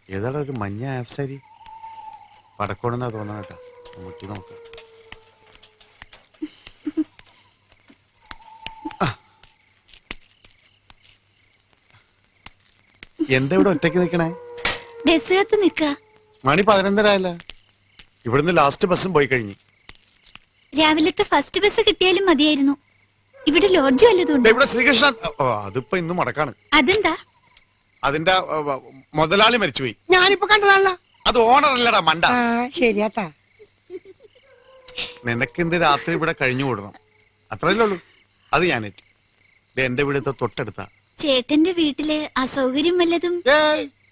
ഏതാണ് ഒരു മഞ്ഞ ആഫ്സാരി പടക്കോണെന്നാ തോന്നാ കേട്ടാ മുട്ടി നോക്കാം. എന്താ ഇവിടെ ഒറ്റയ്ക്ക് നിക്കണേ? ബസ്സിനകത്ത് നിക്ക. മണി 11:30 ഇവിടുന്ന് ലാസ്റ്റ് ബസ്സും പോയി കഴിഞ്ഞു. രാവിലത്തെ ഫസ്റ്റ് ബസ് കിട്ടിയാലും മതിയായിരുന്നു. ഇവിടെ ലോഡ്ജ് വല്ലതുണ്ട്? ഇവിടെ ശ്രീകൃഷ്ണൻ അതിപ്പോ ഇന്നും മുടക്കാണ്. അതെന്താ? അതിന്റെ മുതലാളി മരിച്ചുപോയി. ഞാനിപ്പോ കണ്ടതാണല്ലോ. അത് ഓണർ അല്ലടാ മണ്ട. ശരിയാട്ടാ. നിനക്ക് ഇന്ന് രാത്രി ഇവിടെ കഴിഞ്ഞു കൂടണം, അത്രയല്ലേ ഉള്ളൂ. അത് ഞാനേറ്റ്. എന്റെ വീടത്തെ തൊട്ടടുത്താ. ചേട്ടന്റെ വീട്ടില് അസൗകര്യം വല്ലതും?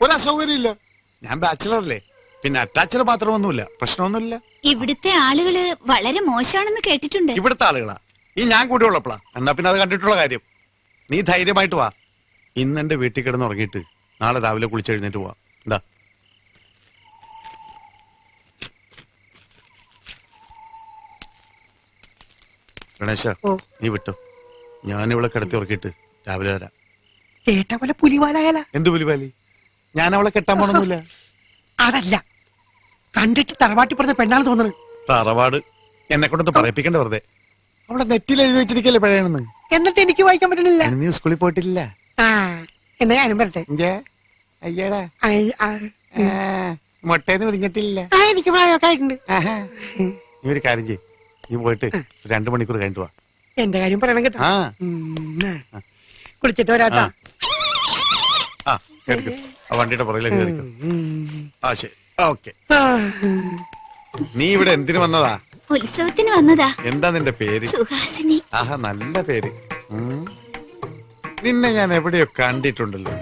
ഒരു അസൗകര്യം ഇല്ല. ഞാൻ ബാച്ചിലറല്ലേ, പിന്നെ അറ്റാച്ചഡ് മാത്രമൊന്നുമില്ല, പ്രശ്നമൊന്നുമില്ല. ഇവിടുത്തെ ആളുകള് വളരെ മോശമാണെന്ന് കേട്ടിട്ടുണ്ട്. ഇവിടുത്തെ ആളുകളാ? ഈ ഞാൻ കൂടി ഉള്ളപ്പോളാ. എന്നാ പിന്നെ അത് കണ്ടിട്ടുള്ള കാര്യം. നീ ധൈര്യമായിട്ട് വാ. ഇന്ന് എന്റെ വീട്ടിൽ കിടന്ന് ഉറങ്ങിയിട്ട് നാളെ രാവിലെ കുളിച്ചെഴുന്നേറ്റ് പോവാ. എന്താ ഗണേശ, നീ വിട്ടോ. ഞാൻ ഇവിടെ കിടത്തി ഉറക്കിയിട്ട് രാവിലെ വരാം. കേട്ട പോലെ പുലിവാലായാല. എന്ത് പുലിവാലി? ഞാൻ അവളെ കെട്ടാൻ പോണൊന്നുമില്ല. അതല്ല, കണ്ടിട്ട് തറവാട്ടി പറഞ്ഞ പെണ്ണാണ് തോന്നുന്നത്. തറവാട് എന്നെ കൊണ്ടൊന്ന് പറയിപ്പിക്കണ്ട വെറുതെ. അവളെ നെറ്റിൽ എഴുതി വെച്ചിരിക്കല്ലേ പഴയണെന്ന്. എന്നിട്ട് എനിക്ക് വായിക്കാൻ പറ്റണില്ല. നീ സ്കൂളിൽ പോയിട്ടില്ല? എന്നാ ഞാനും വരട്ടെ. അയ്യടാ, മുട്ടേന്ന് വിളിഞ്ഞിട്ടില്ല. എനിക്ക് പ്രായമൊക്കെ ആയിട്ടുണ്ട്. നീ ഒരു കാര്യം ചെയ്യ്, നീ പോയിട്ട് 2 മണിക്കൂർ കഴിഞ്ഞിട്ട് വാ. എന്റെ കാര്യം പറയണം കേട്ടോ. കുളിച്ചിട്ട് വരാട്ടാ. ആ വണ്ടിയുടെ പുറകിലേക്ക് കയറിക്കോ. ആ ശരി, ഓക്കെ. നീ ഇവിടെ എന്തിനു വന്നതാ? ഉത്സവത്തിന് വന്നതാ. എന്താ നിന്റെ പേര്? സുഹാസിനി. ആഹാ, നല്ല പേര്. നിന്നെ ഞാൻ എവിടെയോ കണ്ടിട്ടുണ്ടല്ലോ.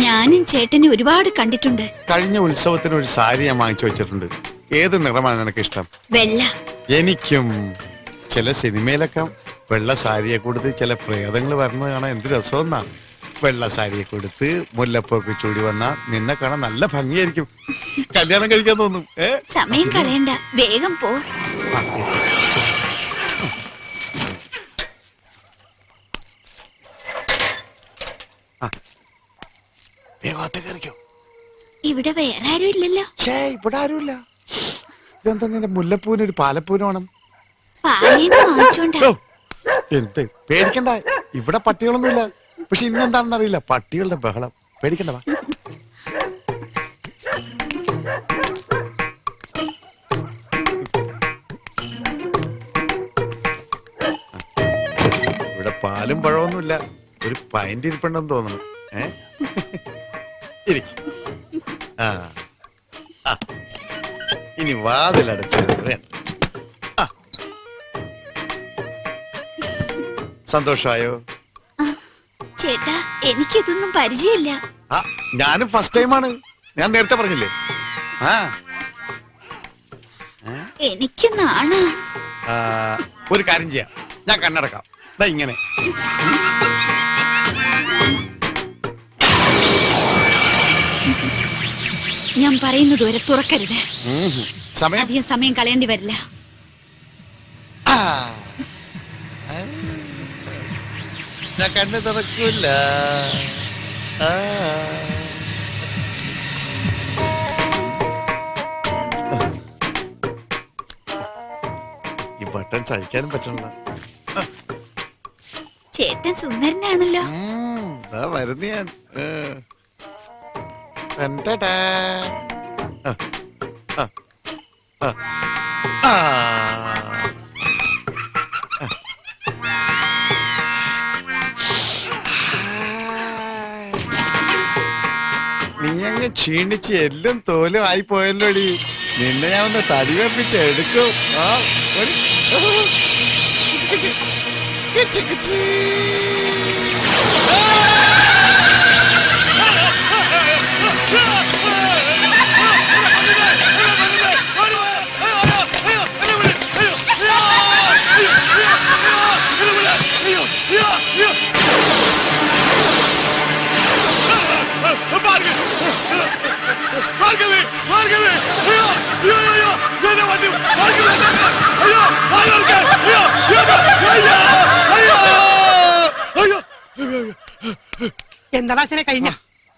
ഞാനും ചേട്ടനെ ഒരുപാട് കണ്ടിട്ടുണ്ട്. കഴിഞ്ഞ ഉത്സവത്തിന് ഒരു സാരി ഞാൻ വാങ്ങിച്ചു വെച്ചിട്ടുണ്ട്. ഏത് നിറമാണ് നിനക്ക് ഇഷ്ടം? വെള്ള. എനിക്കും. ചില സിനിമയിലൊക്കെ വെള്ള സാരിയെ കൊടുത്ത് ചില പ്രേതങ്ങൾ വരുന്നത് കാണാൻ എന്ത് രസമെന്നാ. വെള്ള സാരിയെ കൊടുത്ത് മുല്ലപ്പൊക്കെ ചൂടി വന്നാ നിന്നെ കാണാൻ നല്ല ഭംഗിയായിരിക്കും. കല്യാണം കഴിക്കാൻ തോന്നും. സമയം കളയണ്ട, വേഗം പോ. ഇവിടെ വേറെ ആരും ഇല്ലല്ലോ. ഇവിടെ ആരുമില്ല. ഇതെന്താ നിന്റെ മുല്ലപ്പൂവിന് ഒരു പാലപ്പൂവിന് വേണം? എന്ത് പേടിക്കണ്ട, ഇവിടെ പട്ടികളൊന്നുമില്ല. പക്ഷെ ഇന്നെന്താണെന്ന് അറിയില്ല, പട്ടികളുടെ ബഹളം. പേടിക്കണ്ട, വാ. ഇവിടെ പാലും പഴമൊന്നുമില്ല. ഒരു പൈൻ്റ് ഇരിപ്പുണ്ടെന്ന് തോന്നുന്നു. ഇനി വാതിലടച്ചത് വേണ്ട. സന്തോഷമായോ? ചേട്ടാ, എനിക്കിതൊന്നും പരിചയമില്ല. ഞാനും ഫസ്റ്റ് ടൈമാണ്. ഞാൻ നേരത്തെ പറഞ്ഞില്ലേ. എനിക്ക് നാണാ. ഒരു കാര്യം ചെയ്യാം, ഞാൻ കണ്ണടക്കാം. ഇങ്ങനെ ഞാൻ പറയുന്നത് വരെ തുറക്കരുത്. അധികം സമയം കളയേണ്ടി വരില്ല. ഞാൻ കണ്ണു തുറക്കൂല. ഈ ബട്ടൺ സഹിക്കാനും പറ്റണല്ലോ. ചേട്ടൻ സുന്ദരനാണല്ലോ. വരുന്ന ഞാൻ. നീ അങ്ങ് ക്ഷീണിച്ച് എല്ലാം തോലും ആയി പോയല്ലോടി. നിന്നെ ഞാൻ ഒന്ന് തടി വെപ്പിച്ച് എടുക്കും. എന്താ കഴിഞ്ഞ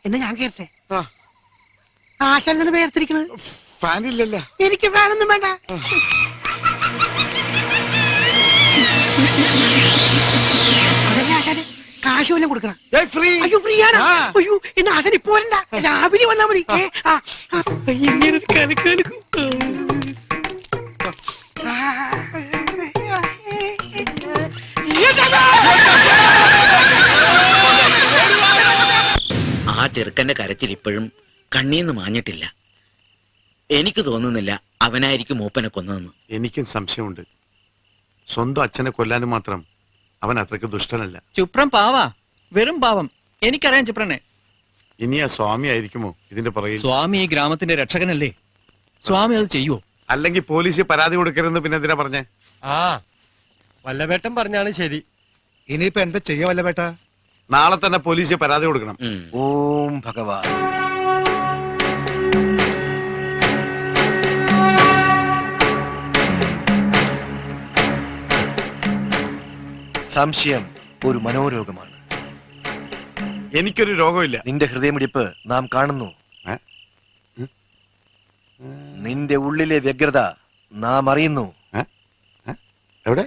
എന്നാ ഞാൻ കേട്ടെ ആ. ആശാൻ തന്നെ വേർതിരിക്കണത്. ഫാനില്ലല്ലോ. എനിക്ക് ഫാനൊന്നും വേണ്ട. അതല്ലേ ആശാന് കാശ് വല്ലതും കൊടുക്കണം. അയ്യോ ഫ്രീ ആണ്. അയ്യോ എന്നാ ആശാൻ ഇപ്പൊ വരണ്ട, രാവിലെ വന്നാ മതി. ഇങ്ങനെ കലക്കാലക്കും. ആ ചെറുക്കന്റെ കരച്ചിൽ ഇപ്പോഴും കണ്ണീന്ന് മാഞ്ഞിട്ടില്ല. എനിക്ക് തോന്നുന്നില്ല അവനായിരിക്കും മൂപ്പനെ കൊന്നതെന്ന്. എനിക്കും സംശയമുണ്ട്. സ്വന്തം അച്ഛനെ കൊല്ലാനും മാത്രം അവൻ അത്രയ്ക്ക് ദുഷ്ടനല്ല. ചുപ്രം പാവാ, വെറും പാവം. എനിക്കറിയാം ചുപ്രനെ. ഇനി ആ സ്വാമി ആയിരിക്കുമോ ഇതിന്റെ പുറകിൽ? സ്വാമി ഈ ഗ്രാമത്തിന്റെ രക്ഷകനല്ലേ? സ്വാമി അത് ചെയ്യുവോ? അല്ലെങ്കിൽ പോലീസ് പരാതി കൊടുക്കരുതെന്ന് പിന്നെ എന്തിനാ പറഞ്ഞേ? ആ വല്ലവേട്ടൻ പറഞ്ഞാണ് ശരി. ഇനിയിപ്പോ എന്താ ചെയ്യാ വല്ലവേട്ട? നാളെ തന്നെ പോലീസ് പരാതി കൊടുക്കണം. ഓം ഭഗവാൻ. സംശയം ഒരു മനോരോഗമാണ്. എനിക്കൊരു രോഗമില്ല. നിന്റെ ഹൃദയമിടിപ്പ് നാം കാണുന്നു. നിന്റെ ഉള്ളിലെ വ്യഗ്രത നാം അറിയുന്നു. എവിടെ?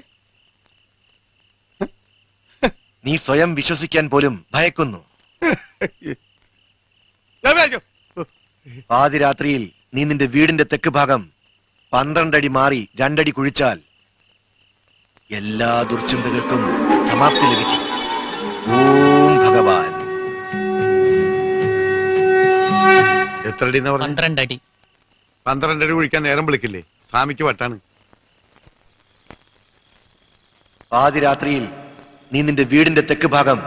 നീ സ്വയം വിശ്വസിക്കാൻ പോലും ഭയക്കുന്നു. പാതിരാത്രിയിൽ നീ നിന്റെ വീടിന്റെ തെക്ക് ഭാഗം 12 അടി മാറി 2 അടി കുഴിച്ചാൽ എല്ലാ ദുർചിന്തകൾക്കും സമാപ്തി ലഭിക്കും. ഓം ഭഗവാൻ. എത്ര അടി? 12 അടി. 12 അടി കുഴിക്കാൻ നേരം വിളിക്കില്ലേ? സ്വാമിക്ക് വട്ടാണ്. പാതിരാത്രിയിൽ നീ നിന്റെ വീടിന്റെ തെക്ക് ഭാഗം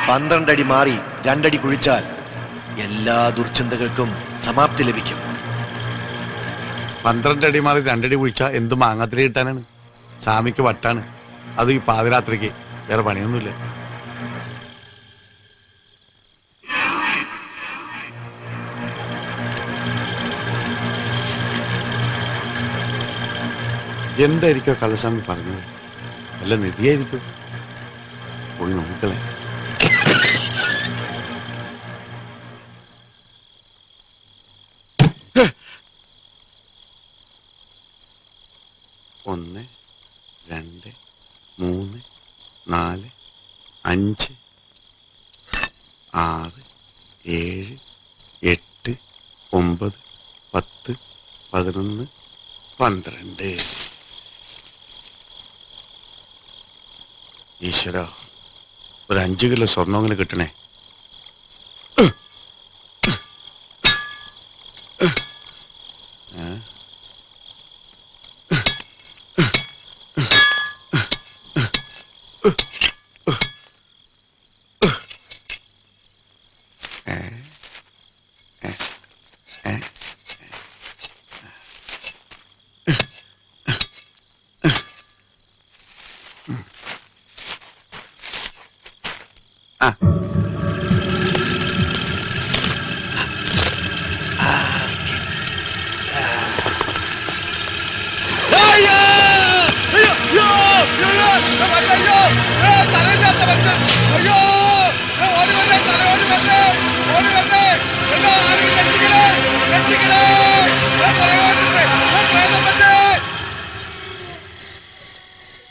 12 അടി മാറി 2 അടി കുഴിച്ചാൽ എല്ലാ ദുർചിന്തകൾക്കും സമാപ്തി ലഭിക്കും. 12 അടി മാറി 2 അടി കുഴിച്ചാ എന്ത് മാങ്ങാത്തിരി കിട്ടാനാണ്? സ്വാമിക്ക് വട്ടാണ്. അത് ഈ പാതിരാത്രിക്ക്. വേറെ പണിയൊന്നുമില്ല. എന്തായിരിക്കോ കള്ളസ്വാമി പറഞ്ഞത്? വല്ല നിധിയായിരിക്കും. പോയി നോക്കളെ. ഒന്ന് 2 3 4 5 6 7 8 9 10 11 12. ഈശ്വര, ഒരു 5 കിലോ സ്വർണ്ണമെങ്കിലും കിട്ടണേ.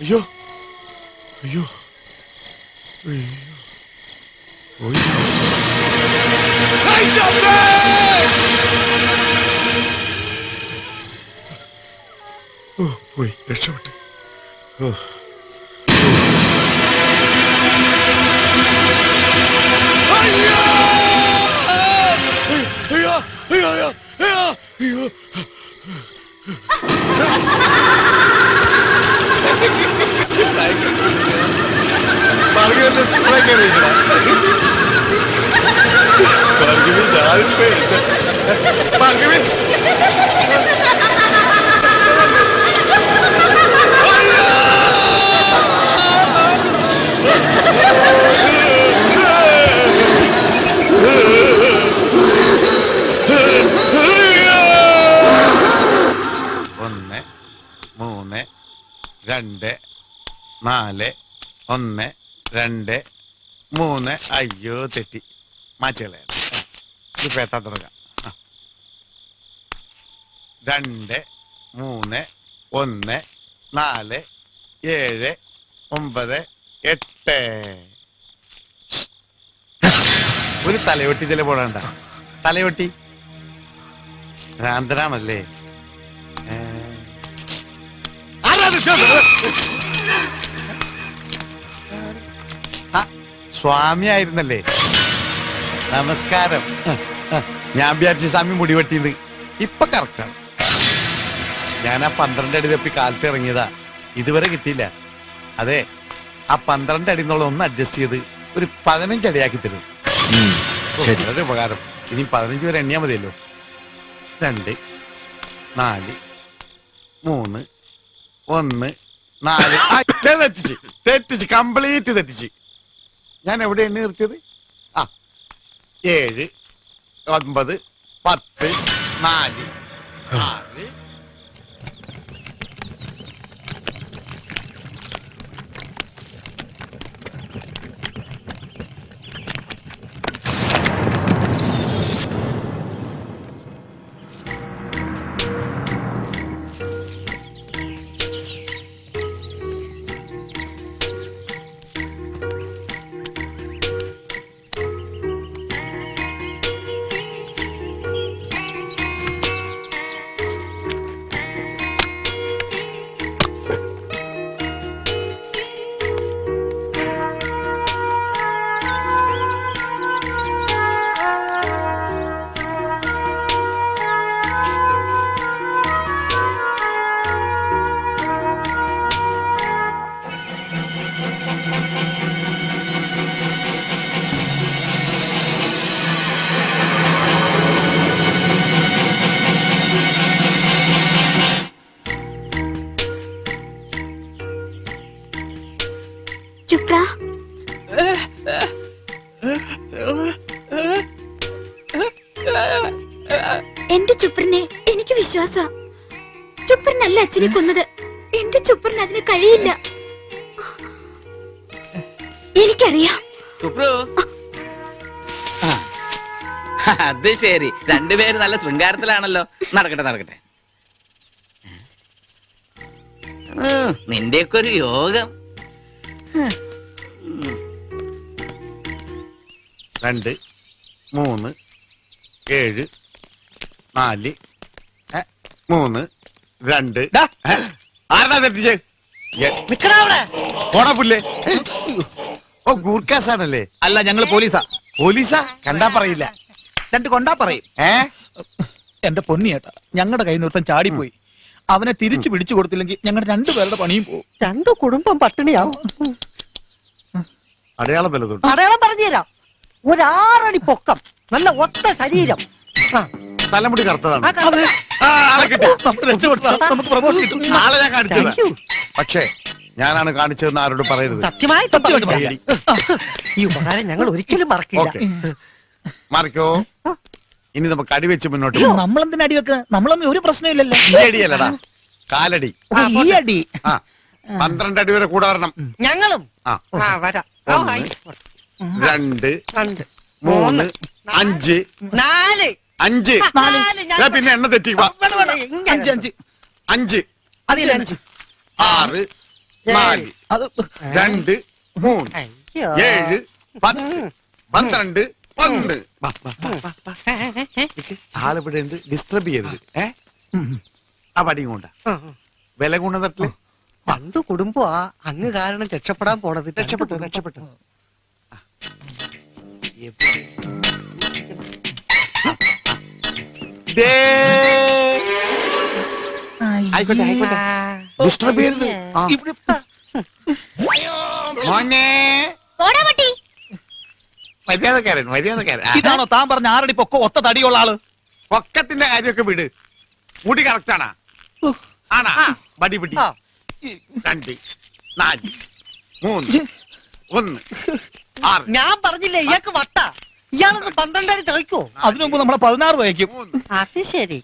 അയ്യോ അയ്യോ പോയി രക്ഷപ്പെട്ടു. രണ്ട് 4 1 2 3. അയ്യോ തെറ്റി. മാച്ചുകളെ ഇത് പേത്താൻ തുടങ്ങാം. 2, 3, 1, 4, 7, 9, 8. ഒരു തലയൊട്ടി ഇതിലെ പോടണ്ട. തലയൊട്ടി ഭ്രാന്തനാണല്ലേ? സ്വാമി ആയിരുന്നല്ലേ? നമസ്കാരം. ഞാൻ വിചാരിച്ച സ്വാമി മുടി വെട്ടിയത് ഇപ്പൊ കറക്റ്റാണ്. ഞാൻ ആ 12 അടി തപ്പി കാലത്ത് ഇറങ്ങിയതാ, ഇതുവരെ കിട്ടിയില്ല. അതെ, ആ 12 അടി എന്നുള്ള ഒന്ന് അഡ്ജസ്റ്റ് ചെയ്ത് ഒരു 15 അടിയാക്കി തരും. വളരെ ഉപകാരം. ഇനി 15 വരെ എണ്ണിയാ മതിയല്ലോ. 2, 4, 3, 1, 4. തെറ്റിച്ച് കംപ്ലീറ്റ് തെറ്റിച്ച്. ഞാൻ എവിടെ എണ്ണി നിർത്തിയത്? 7, 9, 10, 4, 6. ചുപ്ര, എന്റെ ചുപ്രനെ എനിക്ക് വിശ്വാസ. ചുപ്രനല്ല അച്ഛനെ കൊന്നത്. എന്റെ ചുപ്രന് അതിന് കഴിയില്ല. എനിക്കറിയാം. അത് ശരി, രണ്ടുപേര് നല്ല ശൃംഗാരത്തിലാണല്ലോ. നടക്കട്ടെ നടക്കട്ടെ. നിന്റെയൊക്കെ ഒരു യോഗം. 2, 3, 7, 4, 3, 2. ആരടാ തെറ്റിച്ചേ? പോടാ പുല്ലേ. ഓ, ഗൂർഖാസാണല്ലേ? അല്ല, ഞങ്ങള് പോലീസാ. പോലീസാ? കണ്ടാ പറയില്ല. 2 കൊണ്ടാ പറയും. എന്റെ പൊന്നിയേട്ടാ, ഞങ്ങളുടെ കൈ നിർത്തം ചാടിപ്പോയി. അവനെ തിരിച്ചു പിടിച്ചു കൊടുത്തില്ലെങ്കിൽ ഞങ്ങളുടെ 2 പേരുടെ പണിയും പോകും. 2 കുടുംബം പട്ടിണിയാവും. അടയാളം വല്ലതുണ്ട്? അടയാളം പറഞ്ഞുതരാം. ഒരു 6 അടി പൊക്കം, നല്ല ഒത്ത ശരീരം. തലമുടി കറുത്തതാണ്. നമുക്ക് പ്രമോഷൻ കിട്ടും. നാളെ ഞാൻ കാണിച്ചത്. പക്ഷേ ഞാനാണ് കാണിച്ചതെന്ന് ആരോട് പറയരുത്. സത്യമായി ഈ ഉപകാരം ഞങ്ങൾ ഒരിക്കലും മറക്കില്ല. മാറിക്കോ. ഇനി നമുക്ക് അടിവെച്ച് മുന്നോട്ട് നമ്മളെന്തിനാ അടി വെക്ക? നമ്മളൊന്നും ഒരു പ്രശ്നമില്ലല്ലോ. ഈ അടിയല്ലടാ, കാലടി. ഈ അടി 12 അടി വരെ കൂടെ വരണം. ഞങ്ങളും വരാം. 2, 3, 5, 5. പിന്നെ എണ്ണ തെറ്റി. 5, 6, 4, 2, 3, 7, 10, 12, 1. ആളിവിടെ ഉണ്ട്, ഡിസ്റ്റർബ് ചെയ്യരുത്. ആ പടിയും കൊണ്ട വില ഗുണതട്ടില് 2 കുടുംബം അങ്ങ് കാരണം രക്ഷപ്പെടാൻ പോണത്. രക്ഷപ്പെട്ടു. ആയിക്കോട്ടെ ഡിസ്റ്റർബ് ചെയ്യരുത്. മോനെ മര്യാദക്കാരൻ. ഇതാണോ താൻ പറഞ്ഞ 6 അടി പൊക്കം ഒത്ത തടിയുള്ള ആള്? പൊക്കത്തിന്റെ കാര്യമൊക്കെ വിട്. മുടി കറക്റ്റ് ആണാ? ആണാ? ബടി 2, 4, 3, 1, 6. ഞാൻ പറഞ്ഞില്ലേ ഇയാൾക്ക് വട്ട. ഇയാളൊന്ന് 12 അടി തയ്ക്കോ? അതിനു മുമ്പ് നമ്മളെ 16 വയ്ക്കും. അത് ശരി.